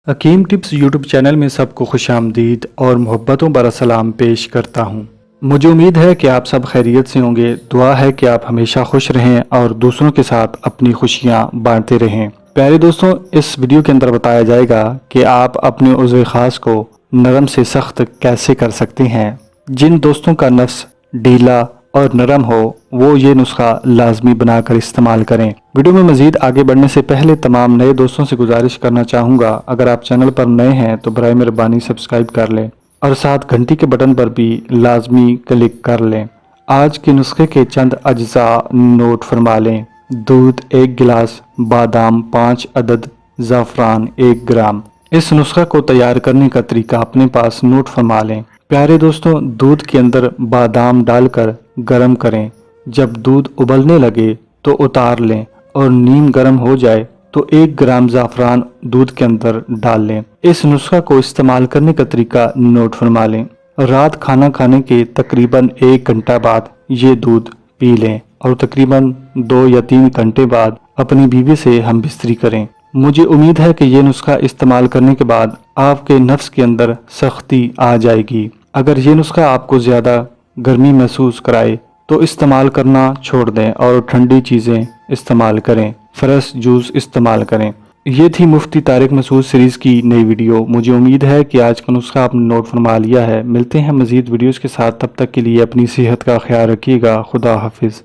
حکیم tips YouTube channel میں سب کو خوش آمدید اور محبتوں برا سلام پیش کرتا ہوں۔ مجھے امید ہے کہ آپ سب خیریت سے ہوں گے۔ دعا ہے کہ آپ ہمیشہ خوش رہیں اور دوسروں کے ساتھ اپنی خوشیاں بانٹتے رہیں۔ پیارے دوستوں، اس ویڈیو کے اندر بتایا جائے گا کہ آپ اپنے عضو خاص کو نرم سے سخت کیسے کر سکتے ہیں۔ جن دوستوں کا نفس ڈھیلا اور نرم ہو وہ یہ نسخہ لازمی بنا کر استعمال کریں۔ ویڈیو میں مزید آگے بڑھنے سے پہلے تمام نئے دوستوں سے گزارش کرنا چاہوں گا، اگر آپ چینل پر نئے ہیں تو برائے مہربانی سبسکرائب کر لیں اور ساتھ گھنٹی کے بٹن پر بھی لازمی کلک کر لیں۔ آج کے نسخے کے چند اجزاء نوٹ فرما لیں۔ دودھ 1 گلاس، بادام 5 عدد، زعفران 1 گرام۔ اس نسخہ کو تیار کرنے کا طریقہ اپنے پاس نوٹ فرما لیں۔ پیارے دوستوں، دودھ کے اندر بادام ڈال کر گرم کریں۔ جب دودھ ابلنے لگے تو اتار لیں اور نیم گرم ہو جائے تو 1 گرام زعفران دودھ کے اندر ڈال لیں۔ اس نسخہ کو استعمال کرنے کا طریقہ نوٹ فرما لیں۔ رات کھانا کھانے کے تقریباً 1 گھنٹہ بعد یہ دودھ پی لیں اور تقریباً 2 یا 3 گھنٹے بعد اپنی بیوی سے ہم بستری کریں۔ مجھے امید ہے کہ یہ نسخہ استعمال کرنے کے بعد آپ کے نفس کے اندر سختی آ جائے گی۔ اگر یہ نسخہ آپ کو زیادہ گرمی محسوس کرائے تو استعمال کرنا چھوڑ دیں اور ٹھنڈی چیزیں استعمال کریں، فریش جوس استعمال کریں۔ یہ تھی مفتی طارق مسعود سیریز کی نئی ویڈیو۔ مجھے امید ہے کہ آج کا نسخہ آپ نے نوٹ فرما لیا ہے۔ ملتے ہیں مزید ویڈیوز کے ساتھ، تب تک کے لیے اپنی صحت کا خیال رکھیے گا۔ خدا حافظ۔